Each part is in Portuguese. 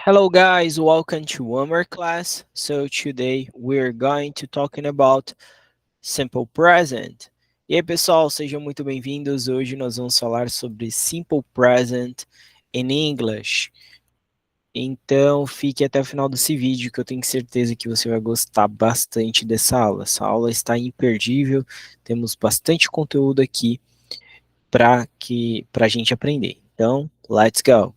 Hello guys, welcome to one more class. So today we're going to talking about simple present. E aí pessoal, sejam muito bem-vindos. Hoje nós vamos falar sobre simple present in English. Então fique até o final desse vídeo que eu tenho certeza que você vai gostar bastante dessa aula. Essa aula está imperdível, temos bastante conteúdo aqui para a gente aprender. Então, let's go!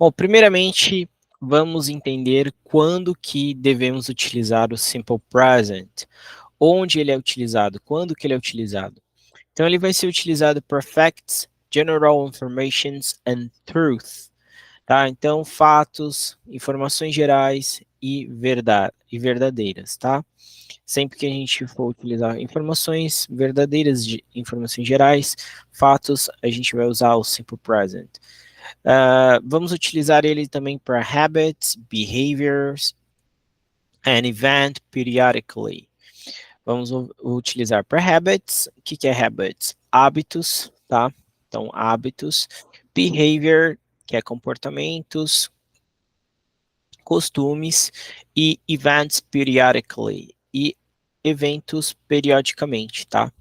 Bom, primeiramente, vamos entender quando que devemos utilizar o simple present. Onde ele é utilizado, quando que ele é utilizado. Então, ele vai ser utilizado para facts, general informations and truth. Tá? Então, fatos, informações gerais e verdadeiras, tá? Sempre que a gente for utilizar informações verdadeiras, de informações gerais, fatos, a gente vai usar o simple present. Vamos utilizar ele também para habits, behaviors, and event periodically. Vamos utilizar para habits. O que é habits? Hábitos, tá? Então, hábitos. Behavior, que é comportamentos, costumes. E events periodically. E eventos periodicamente, tá?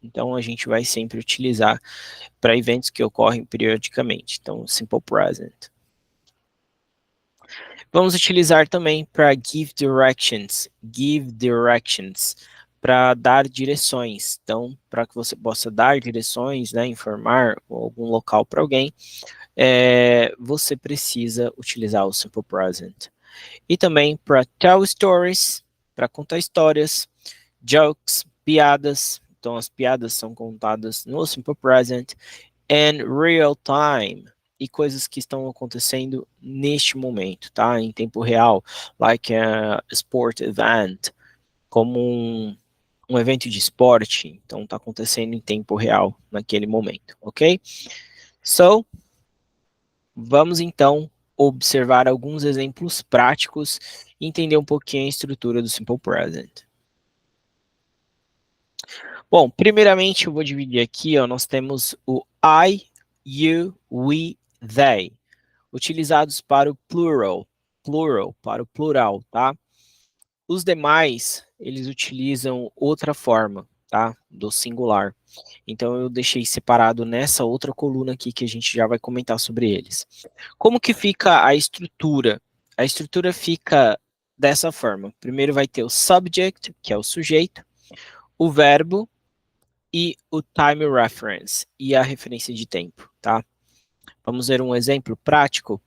Então, a gente vai sempre utilizar para eventos que ocorrem periodicamente. Então, simple present. Vamos utilizar também para give directions, para dar direções. Então, para que você possa dar direções, né, informar algum local para alguém, você precisa utilizar o simple present. E também para tell stories, para contar histórias, jokes, piadas. Então, as piadas são contadas no simple present. And real time, e coisas que estão acontecendo neste momento, tá? Em tempo real, like a sport event, como um evento de esporte, então está acontecendo em tempo real naquele momento, ok? So, vamos então observar alguns exemplos práticos e entender um pouquinho a estrutura do Simple Present. Bom, primeiramente eu vou dividir aqui, ó, nós temos o I, you, we, they, utilizados para o plural, para o plural, tá? Os demais, eles utilizam outra forma, tá? Do singular. Então, eu deixei separado nessa outra coluna aqui que a gente já vai comentar sobre eles. Como que fica a estrutura? A estrutura fica dessa forma. Primeiro vai ter o subject, que é o sujeito, o verbo e o time reference, e a referência de tempo, tá? Vamos ver um exemplo prático.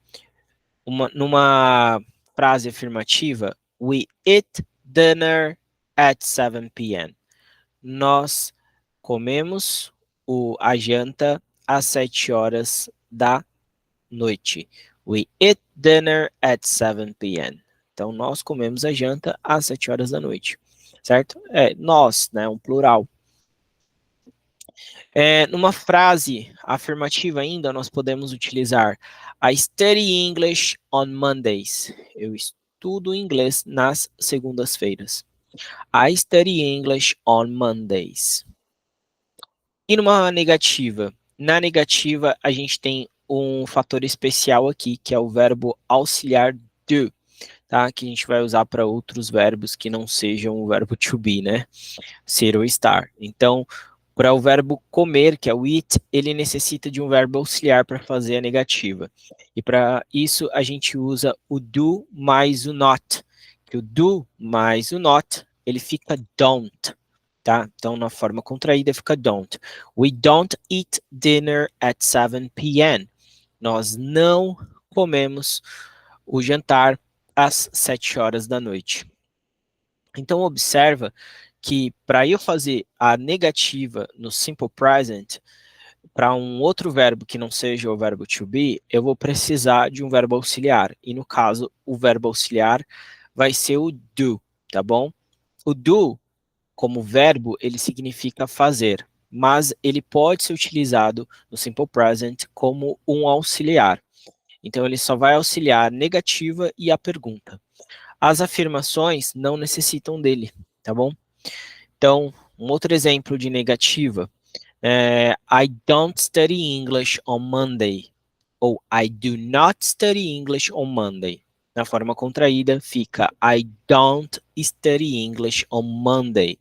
Numa frase afirmativa, we eat dinner at 7 p.m. Nós comemos a janta às 7 horas da noite. We eat dinner at 7 p.m. Então, nós comemos a janta às 7 horas da noite, certo? Nós, né, um plural. Numa frase afirmativa ainda, nós podemos utilizar I study English on Mondays. Eu estudo inglês nas segundas-feiras. I study English on Mondays. E numa negativa? Na negativa, a gente tem um fator especial aqui, que é o verbo auxiliar do, tá? Que a gente vai usar para outros verbos que não sejam o verbo to be, né? Ser ou estar. Então, para o verbo comer, que é o eat, ele necessita de um verbo auxiliar para fazer a negativa. E para isso, a gente usa o do mais o not. Que o do mais o not, ele fica don't. Tá? Então, na forma contraída, fica don't. We don't eat dinner at 7 p.m. Nós não comemos o jantar às 7 horas da noite. Então, observa que para eu fazer a negativa no simple present, para um outro verbo que não seja o verbo to be, eu vou precisar de um verbo auxiliar. E no caso, o verbo auxiliar vai ser o do, tá bom? O do, como verbo, ele significa fazer, mas ele pode ser utilizado no simple present como um auxiliar. Então, ele só vai auxiliar a negativa e a pergunta. As afirmações não necessitam dele, tá bom? Então, um outro exemplo de negativa I don't study English on Monday. ou I do not study English on Monday. Na forma contraída fica I don't study English on Monday.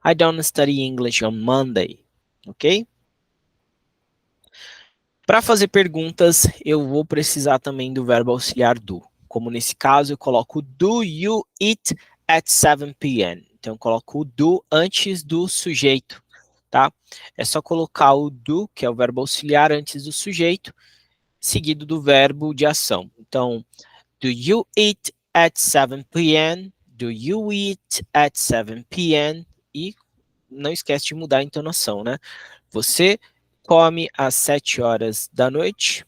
I don't study English on Monday, ok? Para fazer perguntas, eu vou precisar também do verbo auxiliar do. Como nesse caso, eu coloco do you eat at 7 p.m. Então, eu coloco o do antes do sujeito, tá? É só colocar o do, que é o verbo auxiliar, antes do sujeito, seguido do verbo de ação. Então, do you eat at 7 p.m.? Do you eat at 7 p.m.? E não esquece de mudar a entonação, né? Você come às 7 horas da noite?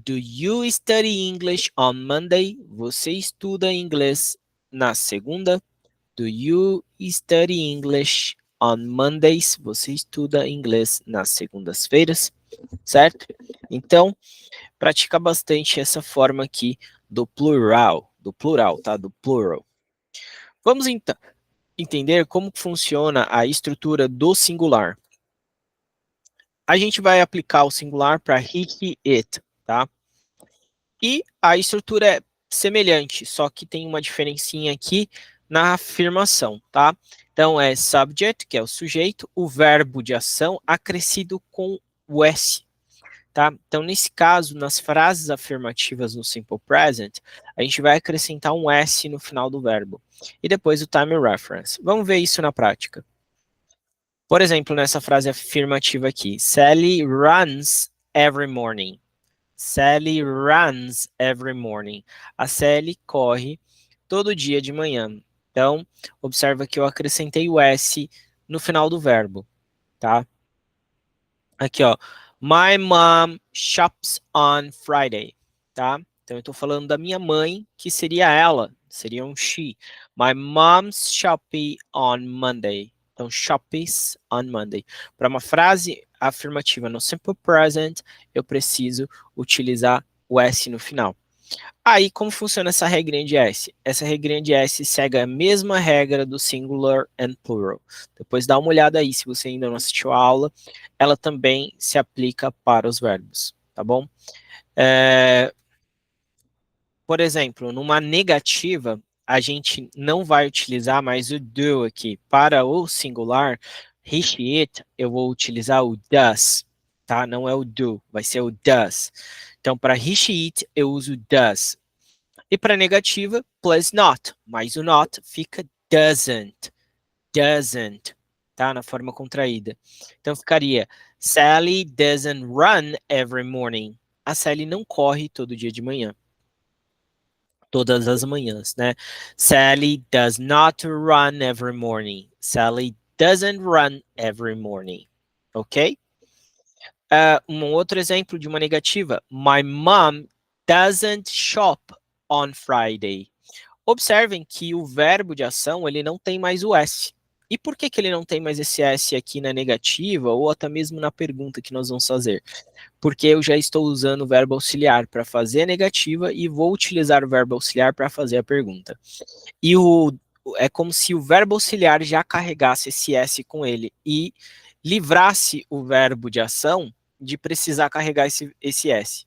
Do you study English on Monday? Você estuda inglês na segunda? Do you study English on Mondays? Você estuda inglês nas segundas-feiras, certo? Então, pratica bastante essa forma aqui do plural, tá? Do plural. Vamos então entender como funciona a estrutura do singular. A gente vai aplicar o singular para he, it, tá? E a estrutura é semelhante, só que tem uma diferencinha aqui na afirmação, tá? Então, é subject, que é o sujeito, o verbo de ação acrescido com o S, tá? Então, nesse caso, nas frases afirmativas no simple present, a gente vai acrescentar um S no final do verbo. E depois o time reference. Vamos ver isso na prática. Por exemplo, nessa frase afirmativa aqui, Sally runs every morning. Sally runs every morning. A Sally corre todo dia de manhã. Então, observa que eu acrescentei o S no final do verbo, tá? Aqui, ó. My mom shops on Friday, tá? Então, eu tô falando da minha mãe, que seria ela, seria um she. My mom's shopping on Monday. Então, shops on Monday. Para uma frase afirmativa no simple present, eu preciso utilizar o S no final. Aí, como funciona essa regrinha de S? Essa regrinha de S segue a mesma regra do singular and plural. Depois dá uma olhada aí, se você ainda não assistiu a aula, ela também se aplica para os verbos, tá bom? Por exemplo, numa negativa, a gente não vai utilizar mais o do aqui. Para o singular, he, she, it, eu vou utilizar o does, tá? Não é o do, vai ser o does. Então, para he, she, it, eu uso does. E para negativa, plus not, mas o not fica doesn't, doesn't, tá? Na forma contraída. Então ficaria, Sally doesn't run every morning. A Sally não corre todo dia de manhã. Todas as manhãs, né? Sally does not run every morning. Sally doesn't run every morning. Ok? Um outro exemplo de uma negativa. My mom doesn't shop on Friday. Observem que o verbo de ação ele não tem mais o S. E por que, que ele não tem mais esse S aqui na negativa ou até mesmo na pergunta que nós vamos fazer? Porque eu já estou usando o verbo auxiliar para fazer a negativa e vou utilizar o verbo auxiliar para fazer a pergunta. E é como se o verbo auxiliar já carregasse esse S com ele e livrasse o verbo de ação de precisar carregar esse S.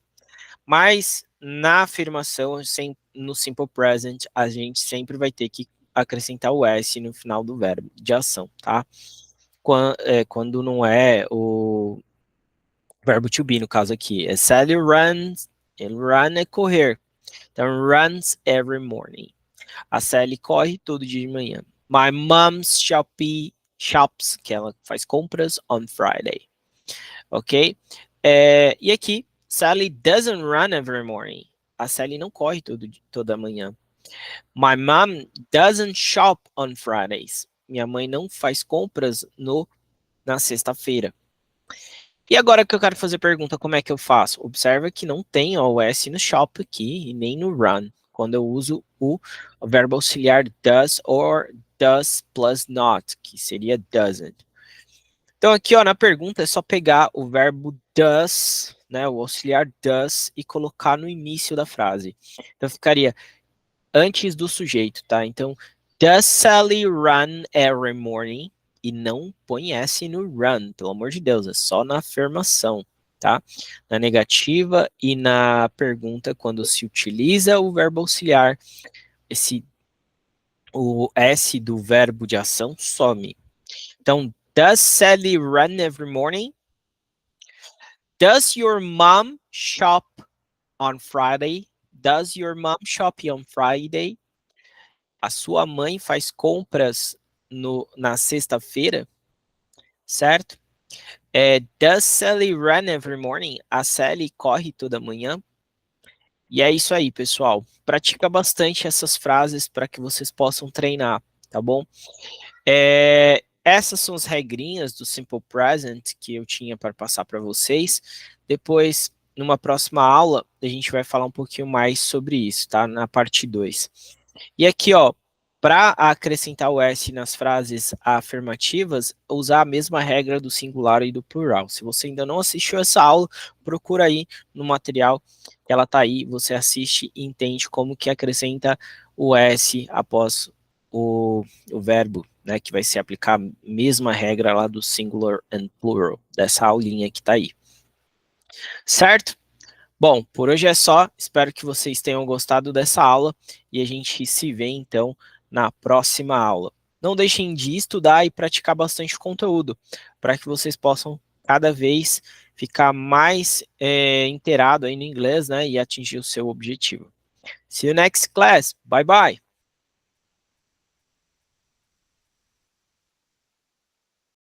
Mas na afirmação, no simple present, a gente sempre vai ter que acrescentar o S no final do verbo de ação, tá? Quando não é o verbo to be, no caso aqui. É Sally runs, run é correr. Então, runs every morning. A Sally corre todo dia de manhã. My mom's shops, que ela faz compras on Friday. Ok? E aqui, Sally doesn't run every morning. A Sally não corre toda manhã. My mom doesn't shop on Fridays. Minha mãe não faz compras na sexta-feira. E agora que eu quero fazer pergunta, como é que eu faço? Observa que não tem o S no shop aqui e nem no run, quando eu uso o verbo auxiliar does or does plus not, que seria doesn't. Então aqui, ó, na pergunta é só pegar o verbo does, né, o auxiliar does e colocar no início da frase. Então ficaria antes do sujeito, tá? Então, does Sally run every morning? E não põe S no run, pelo amor de Deus, é só na afirmação, tá? Na negativa e na pergunta, quando se utiliza o verbo auxiliar, o S do verbo de ação some. Então, does Sally run every morning? Does your mom shop on Friday? Does your mom shop on Friday? A sua mãe faz compras na sexta-feira, certo? Does Sally run every morning? A Sally corre toda manhã. E é isso aí, pessoal. Pratica bastante essas frases para que vocês possam treinar, tá bom? Essas são as regrinhas do Simple Present que eu tinha para passar para vocês. Depois, numa próxima aula, a gente vai falar um pouquinho mais sobre isso, tá? Na parte 2. E aqui, ó, para acrescentar o S nas frases afirmativas, usar a mesma regra do singular e do plural. Se você ainda não assistiu essa aula, procura aí no material, que ela tá aí, você assiste e entende como que acrescenta o S após o verbo, né, que vai se aplicar a mesma regra lá do singular and plural, dessa aulinha que tá aí. Certo? Bom, por hoje é só. Espero que vocês tenham gostado dessa aula e a gente se vê então na próxima aula. Não deixem de estudar e praticar bastante conteúdo para que vocês possam cada vez ficar mais inteirado aí no inglês, né, e atingir o seu objetivo. See you next class. Bye bye.